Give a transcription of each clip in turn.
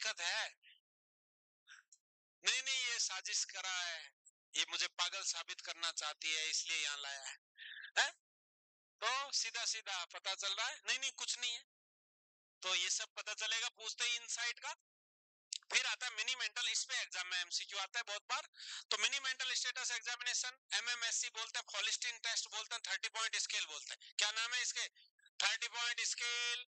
दिक्कत है। नहीं नहीं, ये साजिश करा है, ये मुझे पागल साबित करना चाहती है इसलिए यहाँ लाया है? तो सीधा सीधा पता चल रहा है नहीं नहीं कुछ नहीं है। तो ये सब पता चलेगा पूछते ही इनसाइट का। फिर आता है मिनी मेंटल, इस पे एग्जाम में एमसीक्यू आता है बहुत बार। तो mini mental status examination, MMSC बोलते हैं, फॉलिस्टीन टेस्ट बोलते हैं, 30 पॉइंट स्केल बोलते हैं। क्या नाम है इसके? 30 पॉइंट स्केल।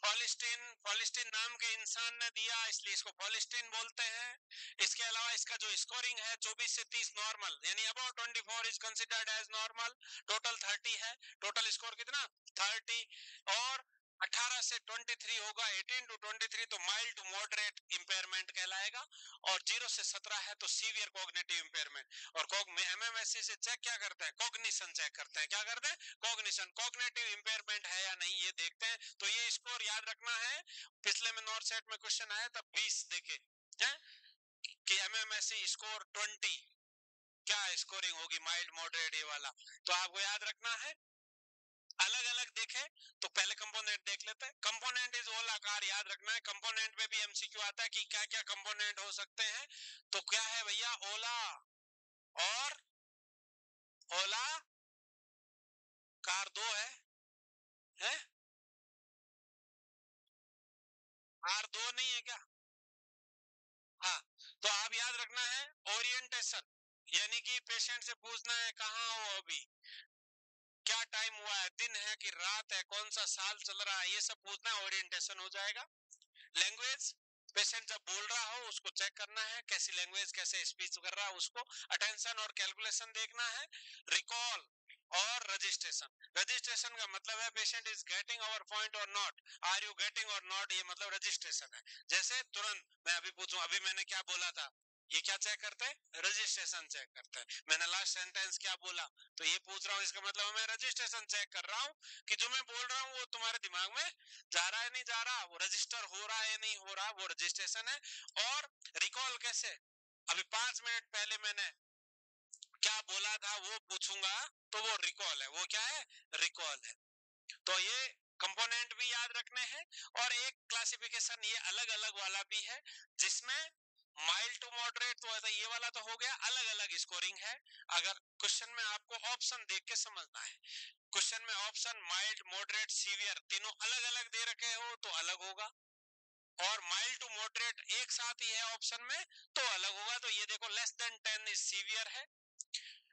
फॉलिस्टीन, फॉलिस्टीन नाम के इंसान ने दिया इसलिए इसको फॉलिस्टीन बोलते हैं। इसके अलावा इसका जो स्कोरिंग है 24 से 30 नॉर्मल, यानी about 24 is considered as normal. Total 30 है, टोटल स्कोर कितना 30। और 18 से 23 होगा, 18 to 23 तो माइल्ड टू मॉडरेट इंपेयरमेंट कहलाएगा। और 0 से 17 है तो सीवियर कॉग्निटिव इंपेयरमेंट। और एमएमएससी से चेक क्या करते हैं? कॉग्निशन चेक करते हैं। क्या करते हैं? कॉग्निशन। कॉग्निटिव इंपेयरमेंट है या नहीं ये देखते हैं। तो ये स्कोर याद रखना है, पिछले में नॉर्थ सेट में क्वेश्चन आया था 20 देखे हैं कि एमएमएससी स्कोर 20 क्या स्कोरिंग होगी, माइल्ड मॉडरेट ये वाला। तो आपको याद रखना है। अलग अलग देखे तो पहले कंपोनेंट देख लेते हैं। कंपोनेंट इज ऑल आकार, याद रखना है। कंपोनेंट में भी एमसीक्यू आता है कि क्या क्या कंपोनेंट हो सकते हैं। तो क्या है भैया? ओला और ओला कार 2 है? कार 2 नहीं है क्या? हाँ, तो आप याद रखना है ओरिएंटेशन, यानी कि पेशेंट से पूछना है कहाँ हो अभी, क्या टाइम हुआ है, दिन है कि रात है, कौन सा साल चल रहा है, ये सब पूछना है, ओरिएंटेशन हो जाएगा। लैंग्वेज, पेशेंट जब बोल रहा हो उसको चेक करना है कैसी लैंग्वेज, कैसे स्पीच कर रहा है उसको। अटेंशन और कैलकुलेशन देखना है। रिकॉल और रजिस्ट्रेशन। रजिस्ट्रेशन का मतलब है patient is getting our point or not, are you getting or not, ये मतलब रजिस्ट्रेशन है। जैसे तुरंत मैं अभी पूछूं अभी मैंने क्या बोला था, ये क्या चेक करते हैं? रजिस्ट्रेशन चेक करते हैं। मैंने लास्ट सेंटेंस क्या बोला, तो ये पूछ रहा हूँ, इसका मतलब मैं रजिस्ट्रेशन चेक कर रहा हूँ कि जो मैं बोल रहा हूँ वो तुम्हारे दिमाग में जा रहा है नहीं जा रहा, वो रजिस्टर हो रहा है नहीं हो रहा, वो रजिस्ट्रेशन है। और रिकॉल कैसे, अभी 5 मिनट पहले मैंने क्या बोला था वो पूछूंगा तो वो रिकॉल है। वो क्या है? रिकॉल है। तो ये कंपोनेंट भी याद रखने हैं। और एक क्लासिफिकेशन ये अलग अलग वाला भी है जिसमें माइल्ड टू मॉडरेट, तो ये वाला तो हो गया, अलग अलग स्कोरिंग है। अगर क्वेश्चन में आपको ऑप्शन देख के समझना है, क्वेश्चन में ऑप्शन माइल्ड मॉडरेट सीवियर तीनों अलग अलग दे रखे हो तो अलग होगा, और माइल्ड टू मॉडरेट एक साथ ही है ऑप्शन में तो अलग होगा। तो ये देखो लेस देन 10 इज सीवियर है,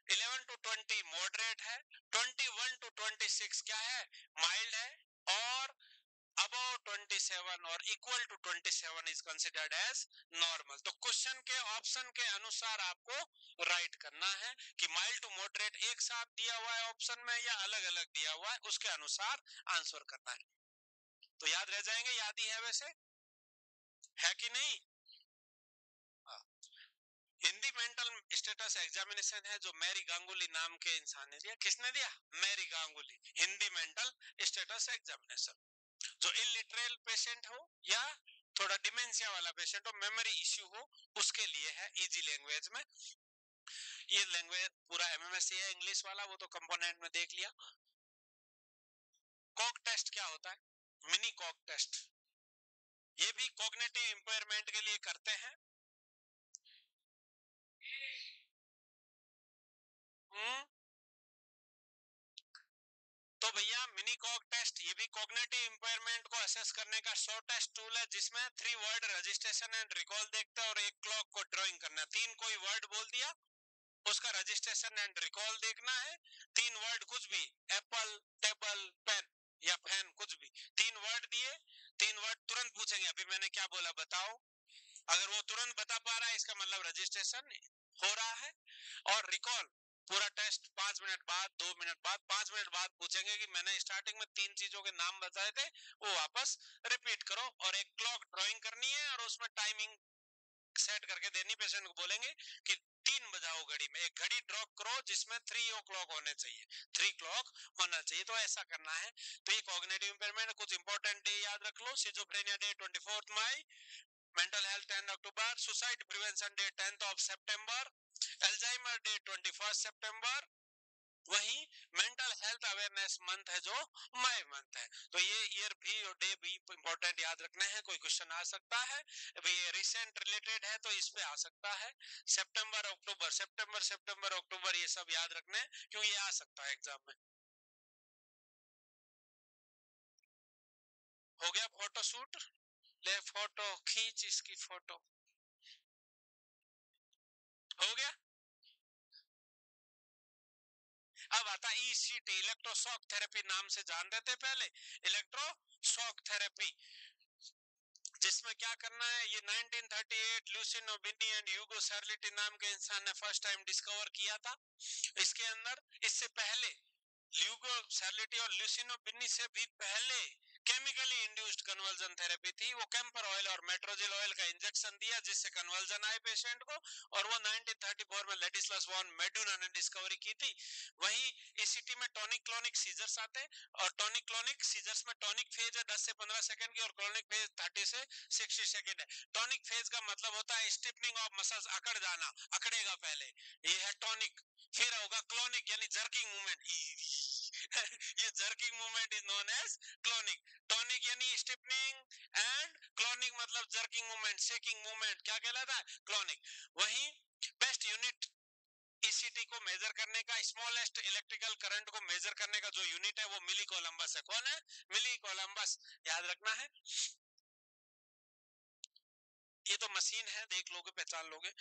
11 to 20 मॉडरेट है, 21 to 26 क्या है? माइल्ड है, और अबव 27 और equal to 27 is considered as normal. तो क्वेश्चन के ऑप्शन के अनुसार आपको राइट करना है कि माइल्ड टू मॉडरेट एक साथ दिया हुआ है ऑप्शन में या अलग अलग दिया हुआ है, उसके अनुसार आंसर करना है। तो याद रह जाएंगे, याद ही है वैसे, है कि नहीं? हिंदी मेंटल स्टेटस एग्जामिनेशन है जो मैरी गांगुली नाम के इंसान ने दिया। किसने दिया? Mary Ganguli. Hindi mental status examination, जो इलिटरेट पेशेंट हो या थोड़ा डिमेंशिया वाला पेशेंट हो, मेमोरी इश्यू हो, उसके लिए है, इजी लैंग्वेज में। ये लैंग्वेज पूरा एमएमएससी है इंग्लिश वाला, वो तो कंपोनेंट में देख लिया। कॉक टेस्ट क्या होता है? मिनी कॉक टेस्ट, ये भी कॉग्निटिव इंपेयरमेंट के लिए करते हैं। तो भैया मिनी कॉग टेस्ट ये भी कॉग्निटिव इंपेयरमेंट को असेस करने का शॉर्टेस्ट टूल है, जिसमें 3 वर्ड रजिस्ट्रेशन एंड रिकॉल देखते हैं और एक क्लॉक को ड्राइंग करना है। 3 कोई वर्ड बोल दिया, उसका रजिस्ट्रेशन एंड रिकॉल देखना है। 3 वर्ड कुछ भी, एप्पल, टेबल, पेन या फैन, कुछ भी 3 वर्ड दिए, 3 वर्ड तुरंत पूछेंगे अभी मैंने क्या बोला बताओ। अगर वो तुरंत बता पा रहा है इसका मतलब रजिस्ट्रेशन हो रहा है। और रिकॉल पूरा टेस्ट 5 मिनट बाद, 2 मिनट बाद, 5 मिनट बाद पूछेंगे कि मैंने स्टार्टिंग में 3 चीजों के नाम बताए थे वो वापस रिपीट करो। और एक क्लॉक ड्राइंग करनी है और उसमें टाइमिंग सेट करके देनी। पेशेंट को बोलेंगे कि 3 बजाओ घड़ी में, एक घड़ी ड्रॉ करो जिसमें 3 o'clock होने चाहिए, 3 o'clock होना चाहिए। तो ऐसा करना है। तो ये कॉग्निटिव इंपेयरमेंट, कुछ इंपॉर्टेंट डे याद रख लो। सिजोफ्रेनिया डे 24 मई, मेंटल हेल्थ 10 अक्टूबर, suicide prevention day 10 September, Alzheimer day 21 September, वही मेंटल हेल्थ अवेयरनेस मंथ है जो मई मंथ है। तो ये ईयर भी और डे भी इंपॉर्टेंट याद रखने हैं। कोई क्वेश्चन आ सकता है, अभी ये रिसेंट रिलेटेड है तो इस पे आ सकता है। सितंबर अक्टूबर, सितंबर सितंबर अक्टूबर ये सब याद रखने हैं, क्यों ये आ सकता है एग्जाम में। हो गया फोटो शूट, ले फोटो खींच, इसकी फोटो हो गया। अब आता ईसीटी, इलेक्ट्रोशॉक थेरेपी नाम से जानते थे पहले, इलेक्ट्रोशॉक थेरेपी, जिसमें क्या करना है, ये 1938 लुसिनो बिनी एंड ह्यूगो सर्लिटी नाम के इंसान ने फर्स्ट टाइम डिस्कवर किया था। इसके अंदर इससे पहले ल्यूगो सैलिटी और ल्यूसिनो बिन्नी से भी पहले केमिकली इंड्यूस्ड कन्वर्जन थेरेपी थी। वो कैंपर ऑयल और मेट्रोजिल ऑयल का इंजेक्शन दिया जिससे कन्वर्जन आए पेशेंट को, और वो 1934 में लेडिस्लास वॉन मेडुना ने डिस्कवरी की थी। वहीं ईसीटी में टॉनिक क्लोनिक सीजर्स आते, और टॉनिक क्लोनिक सीजर्स में टॉनिक फेज है 10 से 15 सेकंड की, और क्लोनिक फेज 30 से 60 सेकंड है। टॉनिक फेज का मतलब होता है स्टिफनिंग ऑफ मसल्स, अकड़ जाना, अकड़ेगा पहले, ये है टॉनिक। फिर होगा क्लोनिक यानी जर्किंग मूवमेंट ये jerking movement is known as clonic. Tonic यानी स्टिफनिंग, एंड क्लोनिक मतलब जर्किंग मूवमेंट, शेकिंग मूवमेंट, क्या कहलाता है, क्लोनिक। वहीं बेस्ट यूनिट ईसीटी को मेजर करने का, स्मॉलेस्ट इलेक्ट्रिकल करंट को मेजर करने का जो यूनिट है वो मिली कोलंबस है। कौन है, मिली कोलंबस, याद रखना है। ये तो मशीन है, देख लोगे पहचान लोगे।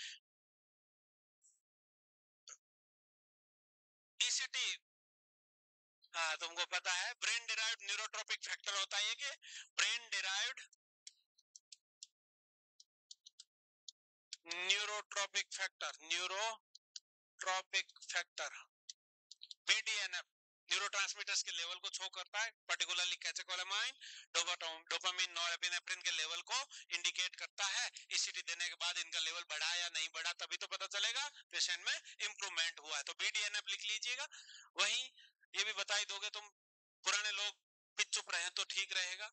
ईसीटी, हाँ तुमको पता है, ब्रेन डिराइव्ड न्यूरोट्रोपिक फैक्टर होता है कि brain derived neurotrophic factor, neurotrophic factor BDNF neurotransmitters के लेवल को शो करता है, पर्टिकुलरली कैटेकोलामाइन, डोपामिन, नॉरएपिनेफ्रिन के लेवल को इंडिकेट करता है। ईसीटी देने के बाद इनका लेवल बढ़ा या नहीं बढ़ा, तभी तो पता चलेगा पेशेंट में इंप्रूवमेंट हुआ है। तो बीडीएनएफ लिख लीजिएगा। वहीं ये भी बता ही दोगे तुम, पुराने लोग पिच चुप रहे तो ठीक रहेगा।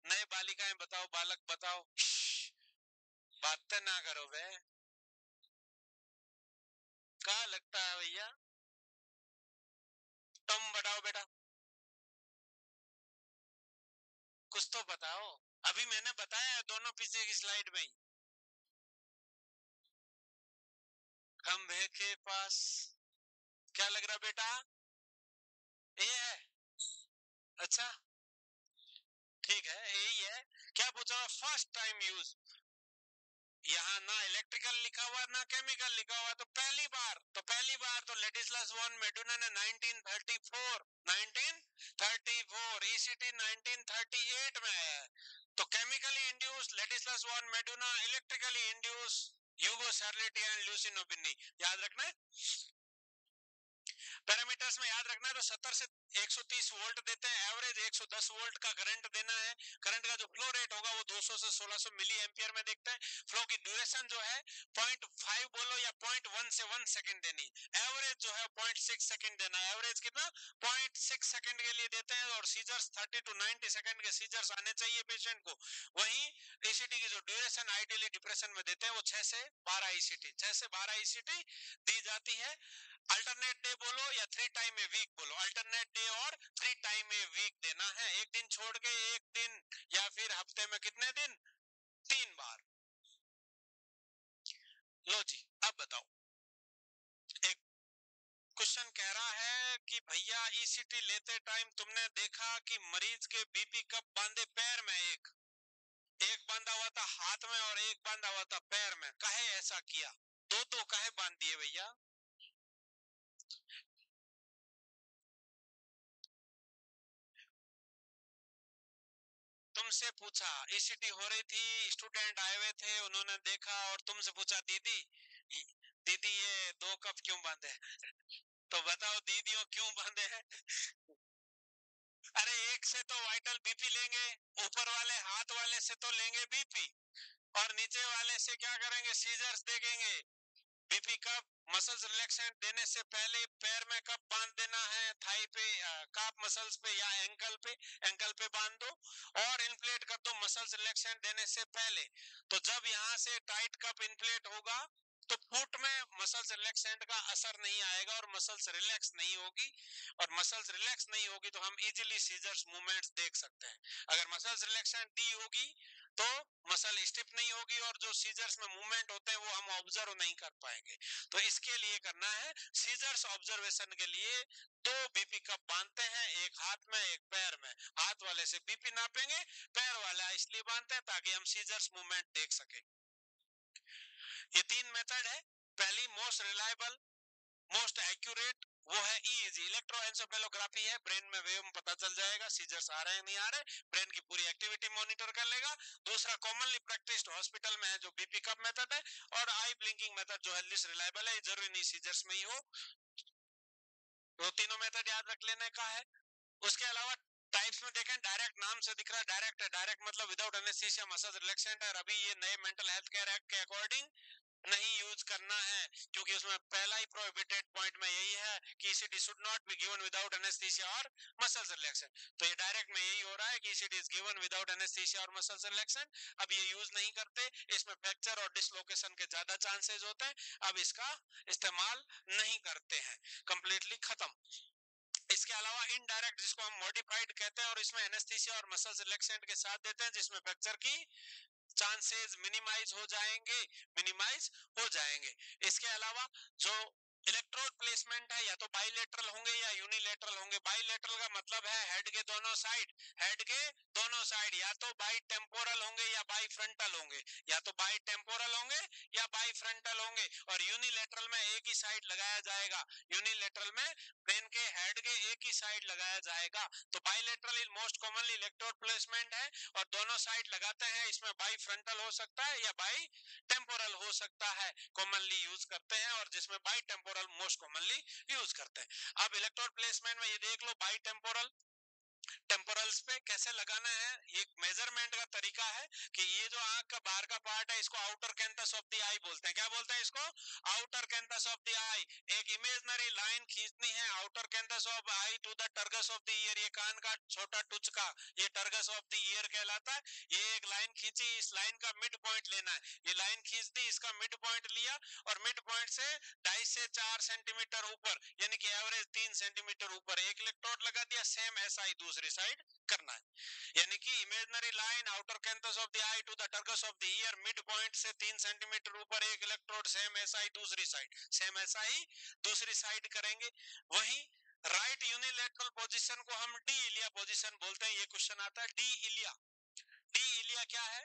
नए बालिकाएं बताओ, बालक बताओ, बात ना करो बे, क्या लगता है भैया, तुम बताओ बेटा, कुछ तो बताओ। अभी मैंने बताया है दोनों पीछे की स्लाइड में ही। खंभे के पास, क्या लग रहा बेटा, ये है, अच्छा ठीक है, यही है। क्या पूछा, फर्स्ट टाइम यूज, यहाँ ना इलेक्ट्रिकल लिखा हुआ ना केमिकल लिखा हुआ, तो पहली बार तो लेडिस्लास वॉन मेडुना ने 1934, 1934, ईसीटी 1938 में आया है। तो chemically induced Ladislas von Meduna, electrically induced Ugo Cerletti and Lucio Bini, याद रखना है। पैरामीटर्स में याद रखना है, तो 70 से 130 वोल्ट देते हैं, एवरेज 110 वोल्ट का करंट देना है। करंट का जो फ्लो रेट होगा वो 200 से 1600 मिली एम्पियर में देखते हैं। फ्लो की ड्यूरेशन जो है 0.5 बोलो या 0.1 से 1 सेकंड देनी, एवरेज जो है 0.6 सेकंड देना है। एवरेज कितना, 0.6 सेकंड के लिए देते हैं, और सीजर्स 30 टू 90 सेकंड के सीजर्स आने चाहिए पेशेंट को। वहीं ईसीटी की जो ड्यूरेशन आइडियली डिप्रेशन में देते हैं वो 6 से 12 ईसीटी, 6 से 12 ईसीटी दी जाती है। अल्टरनेट डे बोलो या 3 टाइम ए वीक बोलो, अल्टरनेट डे और 3 टाइम ए वीक देना है। एक दिन छोड़ के एक दिन, या फिर हफ्ते में कितने दिन, 3 बार। लो जी, अब बताओ, एक क्वेश्चन कह रहा है कि भैया ईसीटी लेते टाइम तुमने देखा कि मरीज के बीपी कब बांधे, पैर में, एक बांधा हुआ था हाथ में और एक बांधा हुआ था पैर में, काहे ऐसा किया, दो काहे बांध दिए भैया। तुमसे पूछा, ईसीटी हो रही थी, स्टूडेंट आए हुए थे, उन्होंने देखा और तुमसे पूछा, दीदी दीदी ये 2 कप क्यों बांधे, तो बताओ दीदियों क्यों बांधे हैं। अरे एक से तो वाइटल बीपी लेंगे, ऊपर वाले हाथ वाले से तो लेंगे बीपी, और नीचे वाले से क्या करेंगे, सीजर्स देखेंगे। बीपी कब, मसल्स रिलैक्सेंट देने से पहले पैर में कब बांध देना है, थाई पे, काफ मसल्स पे या एंकल पे बांध दो, और इन्फ्लेट कर दो मसल्स रिलैक्सेंट देने से पहले। तो जब यहाँ से टाइट कप इन्फ्लेट होगा तो फुट में मसल्स रिलैक्सेंट का असर नहीं आएगा और मसल्स रिलैक्स नहीं होगी, और मसल्स रिलैक्स नहीं होगी तो हम इजीली सीजर्स मूवमेंट्स देख सकते हैं। अगर मसल्स रिलैक्सेंट दी होगी तो मसल स्टिफ नहीं होगी और जो सीजर्स में मूवमेंट होते हैं वो हम ऑब्जर्व नहीं कर पाएंगे। तो इसके लिए करना है, सीजर्स ऑब्जर्वेशन के लिए दो बीपी कप बांधते हैं, एक हाथ में एक पैर में। हाथ वाले से बीपी नापेंगे, पैर वाला इसलिए बांधते हैं ताकि हम सीजर्स मूवमेंट देख सके। ये तीन मेथड है। पहली मोस्ट रिलायबल, मोस्ट एक्यूरेट, वो है ईईजी, इलेक्ट्रोएन्सेफेलोग्राफी है, ब्रेन में वेव में पता चल जाएगा सीजर्स आ रहे हैं नहीं आ रहे, ब्रेन की पूरी एक्टिविटी मॉनिटर कर लेगा। दूसरा कॉमनली प्रैक्टिस्ड हॉस्पिटल में है जो बीपी कप मेथड है, और आई ब्लिंकिंग मेथड जो है लिस्ट रिलायबल है, जरूरी नहीं सीजर्स में ही हो। तो तीनों मेथड याद रख लेने का है। उसके अलावा टाइप्स में देखें, डायरेक्ट नाम से दिख रहा है डायरेक्ट है, डायरेक्ट मतलब विदाउट एनेस्थीसिया मसल रिलैक्सेंट है। अभी ये नए मेंटल हेल्थ केयर एक्ट के अकॉर्डिंग नहीं यूज करना है, क्योंकि उसमें पहला ही प्रोहिबिटेड पॉइंट में यही है कि ECT should not be given without anaesthesia और मसल्स रिलैक्सेंट। तो ये डायरेक्ट में यही हो रहा है कि ECT is given without anaesthesia और मसल्स रिलैक्सेंट। अब ये यूज नहीं करते, इसमें फ्रैक्चर और डिसलोकेशन के ज्यादा चांसेस होते हैं, अब इसका इस्तेमाल नहीं करते हैं, कंप्लीटली खत्म। इसके अलावा इनडायरेक्ट, जिसको हम मॉडिफाइड कहते हैं, और इसमें एनेस्थीसिया और मसल्स रिलैक्सेंट के साथ देते हैं, जिसमें फ्रैक्चर की चांसेस मिनिमाइज हो जाएंगे, मिनिमाइज हो जाएंगे। इसके अलावा जो इलेक्ट्रोड प्लेसमेंट है, या तो बाइलेटरल होंगे या यूनिलेटरल होंगे। बाइलेटरल का मतलब है हेड के दोनों साइड, हेड के दोनों साइड या तो बाई टेम्पोरल होंगे या बाई फ्रंटल होंगे, या तो बाई टेम्पोरल होंगे या बाई फ्रंटल होंगे। और यूनिलेटरल में एक ही साइड लगाया जाएगा, यूनिलेटरल में ब्रेन के हेड के एक ही साइड लगाया जाएगा। तो bilateral is most commonly electrode placement है, और दोनों साइड लगाते हैं। इसमें बाई फ्रंटल हो सकता है या बाई टेम्पोरल हो सकता है, कॉमनली यूज करते हैं, और जिसमें by temporal most commonly use करते हैं। अब इलेक्ट्रोड प्लेसमेंट में ये देख लो, बाई टेम्पोरल टेम्पोरल्स पे कैसे लगाना है, एक मेजरमेंट का तरीका है कि ये जो आंख का बाहर का पार्ट है इसको outer canthus of the eye बोलते हैं। क्या बोलते हैं इसको? Outer canthus of the eye. एक इमेजिनरी लाइन खींचनी है outer canthus of eye to the tragus of the ear, ये कान का छोटा टुचका, ये टर्गस ऑफ द ईयर कहलाता है। ये एक लाइन खींची, इस लाइन का मिड पॉइंट लेना है, ये लाइन खींच दी, इसका मिड पॉइंट लिया, और मिड पॉइंट से 2.5 से 4 सेंटीमीटर ऊपर, यानी कि एवरेज 3 सेंटीमीटर ऊपर एक इलेक्ट्रोड लगा दिया। सेम ऐसा ही दूसरी साइड करना है, यानी कि imaginary line outer canthus of the eye to the tragus of the ear, mid point से 3 सेंटीमीटर ऊपर एक इलेक्ट्रोड, सेम ऐसा ही दूसरी साइड, सेम ऐसा ही दूसरी साइड करेंगे। वहीं राइट यूनिलेटरल पोजीशन को हम डी इलिया पोजीशन बोलते हैं। ये क्वेश्चन आता है डी इलिया। डी इलिया क्या है?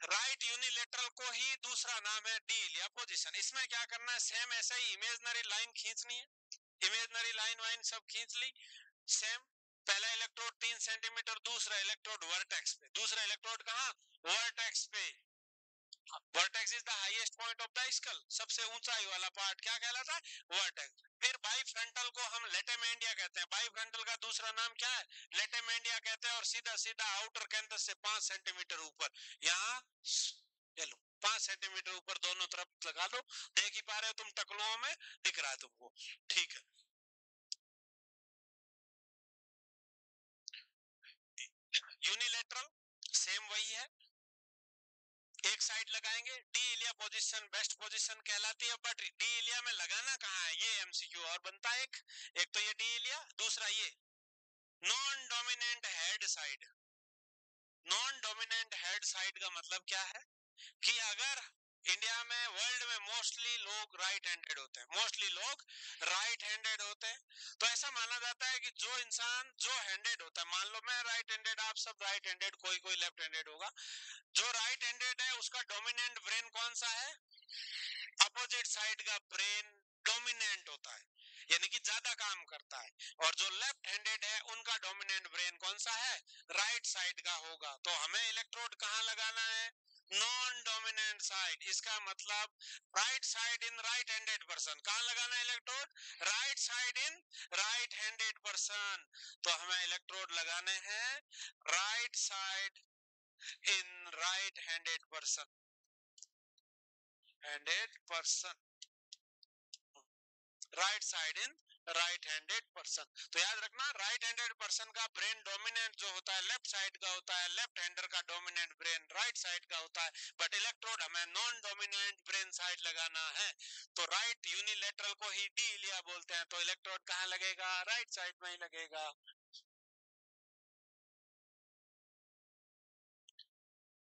राइट यूनिलेटरल को ही दूसरा नाम है डी इलिया पोजीशन। इसमें क्या करना है, सेम ऐसा ही इमेजिनरी लाइन खींचनी है, इमेजिनरी लाइन वाइन सब खींच ली। सेम पहला इलेक्ट्रोड 3 सेंटीमीटर, दूसरा इलेक्ट्रोड वर्टेक्स पे, दूसरा इलेक्ट्रोड कहाँ? वर्टेक्स पे। Vertex is the highest point of the skull, सबसे ऊंचाई वाला पार्ट क्या कहलाता है? वर्टेक्स। फिर बाई फ्रंटल को हम लेटेमेंडिया कहते हैं। बाई फ्रंटल का दूसरा नाम क्या है? लेटेमेंडिया कहते हैं। और सीधा सीधा आउटर कैंथस से 5 सेंटीमीटर ऊपर, यहाँ चलो 5 सेंटीमीटर ऊपर दोनों तरफ लगा लो। देख ही पा रहे हो तुम, टकलुओं में दिख रहा है तुमको, ठीक है। यूनिलेटरल सेम वही है, एक साइड लगाएंगे। डी इलिया पोजीशन बेस्ट पोजीशन कहलाती है, बट डी इलिया में लगाना कहाँ है, ये एमसीक्यू और बनता है। एक तो ये डी इलिया, दूसरा ये non dominant head side. Non dominant head side का मतलब क्या है कि अगर इंडिया में, वर्ल्ड में मोस्टली लोग राइट हैंडेड होते हैं, मोस्टली लोग राइट हैंडेड होते हैं, तो ऐसा माना जाता है कि जो इंसान जो हैंडेड होता है, मान लो मैं राइट हैंडेड, आप सब राइट हैंडेड, कोई कोई लेफ्ट हैंडेड होगा, जो राइट हैंडेड है उसका डोमिनेंट ब्रेन कौन सा है? अपोजिट साइड का ब्रेन डोमिनेंट होता है, यानी कि ज्यादा काम करता है। और जो लेफ्ट हैंडेड है उनका डोमिनेंट ब्रेन कौन सा है? राइट साइड का होगा। तो हमें इलेक्ट्रोड कहाँ लगाना है? Non dominant side. इसका मतलब right side in right handed person. कहाँ लगाना है electrode? Right side in right handed person. तो हमें इलेक्ट्रोड लगाने हैं right side in right handed person, handed person, right side in right handed person. तो याद रखना राइट हैंडेड पर्सन का ब्रेन डोमिनेंट जो होता है लेफ्ट साइड का होता है, लेफ्ट हैंडर का डोमिनेंट ब्रेन राइट साइड का होता है। बट इलेक्ट्रोड हमें नॉन डोमिनेंट ब्रेन साइड लगाना है, तो राइट यूनिलेटरल को ही डी इलिया बोलते हैं, तो इलेक्ट्रोड कहाँ लगेगा? राइट साइड में ही लगेगा।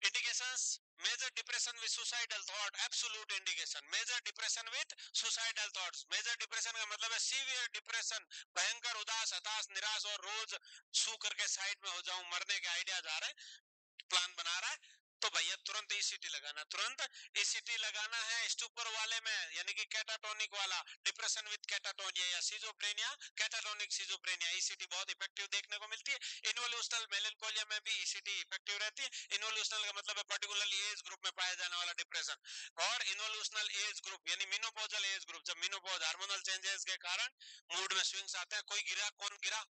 Indications: major depression with suicidal thought, absolute indication. Major depression with suicidal thoughts. Major depression का मतलब है severe depression, भयंकर उदास, हताश, निराश और रोज सू करके साइड में हो जाऊं, मरने के आइडियाज आ रहे हैं, प्लान बना रहा है, तो भैया तुरंत ईसीटी लगाना, तुरंत ईसीटी लगाना है। स्टूपर वाले में यानी कि कैटाटोनिक वाला, डिप्रेशन विद कैटाटोनिया या सिजोफ्रेनिया, कैटाटोनिक सिजोफ्रेनिया, ईसीटी बहुत इफेक्टिव देखने को मिलती है। इन्वोल्यूशनल मेलांकोलिया में भी ईसीटी इफेक्टिव रहती है। इन्वोल्यूशनल का मतलब है पर्टिकुलरली एज ग्रुप में पाया जाने वाला डिप्रेशन। और इन्वोल्यूशनल एज ग्रुप यानी मेनोपॉजल एज ग्रुप, जब मेनोपॉज हार्मोनल चेंजेस के कारण मूड में स्विंग्स आते हैं। कोई गिरा, कौन गिरा?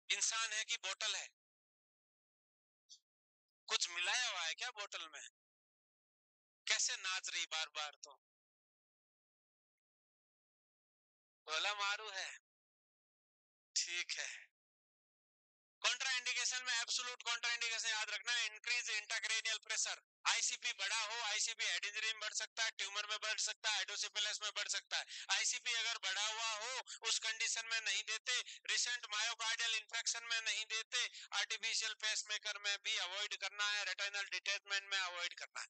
इंसान है कि बोतल है? कुछ मिलाया हुआ है क्या बोतल में? कैसे नाच रही बार बार? तो बोला मारू है, ठीक है। कॉन्ट्राइंडिकेशन में एब्सोल्यूट कॉन्ट्राइंडिकेशन याद रखना है, इंक्रीज इंट्राक्रैनियल प्रेशर। आईसीपी बड़ा हो, आईसीपी हेड इंजरी में बढ़ सकता है, ट्यूमर में बढ़ सकता है, हाइड्रोसिफिलिस में बढ़ सकता है। आईसीपी अगर बढ़ा हुआ हो उस कंडीशन में नहीं देते, रिसेंट मायोकार्डियल इंफेक्शन में नहीं देते, आर्टिफिशियल पेसमेकर में भी अवॉइड करना है, रेटिनल डिटैचमेंट में अवॉइड करना है।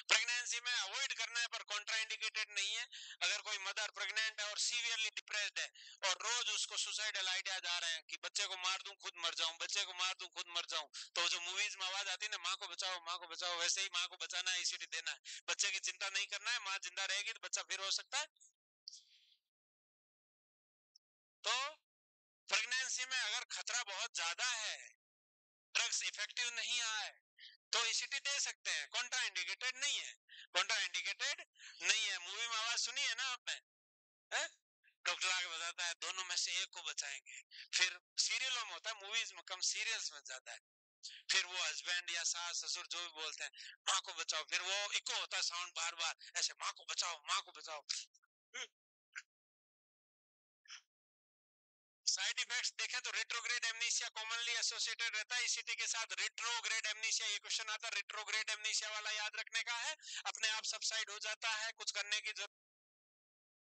प्रेगनेंसी में अवॉइड करना है पर कॉन्ट्राइंडिकेटेड नहीं है। अगर कोई मदर प्रेग्नेंट है और सीवियरली डिप्रेस्ड है और रोज उसको सुसाइडल आइडियाज आ रहे हैं कि बच्चे को मार दूं खुद मर जाऊं, बच्चे को मार दूं खुद मर जाऊं, तो जो मूवीज में आवाज आती है ना, माँ को बचाओ माँ को बचाओ, वैसे ही माँ को बचाना है, ईसीटी देना है। बच्चे की चिंता नहीं करना है, माँ जिंदा रहेगी तो बच्चा फिर हो सकता है। तो प्रेगनेंसी में अगर खतरा बहुत ज्यादा है, ड्रग्स इफेक्टिव नहीं आए, तो ईसीटी दे सकते हैं, कॉन्ट्रा इंडिकेटेड नहीं है, कॉन्ट्रा इंडिकेटेड नहीं है। मूवी में आवाज सुनी है ना आपने? डॉक्टर आके बताता है दोनों में से एक को बचाएंगे। फिर सीरियलों में होता है, मूवीज में कम, सीरियल्स में ज्यादा है। फिर वो हस्बैंड या सास ससुर जो भी बोलते हैं माँ को बचाओ, फिर वो इको होता है साउंड बार बार ऐसे, माँ को बचाओ माँ को बचाओ। साइड इफेक्ट्स देखें तो रेट्रोग्रेड एमनीसिया कॉमनली एसोसिएटेड रहता है ईसीटी के साथ। रेट्रोग्रेड एमनीसिया, ये क्वेश्चन आता है, रेट्रोग्रेड एमनीसिया वाला याद रखने का है, अपने आप सबसाइड हो जाता है, कुछ करने की जरूरत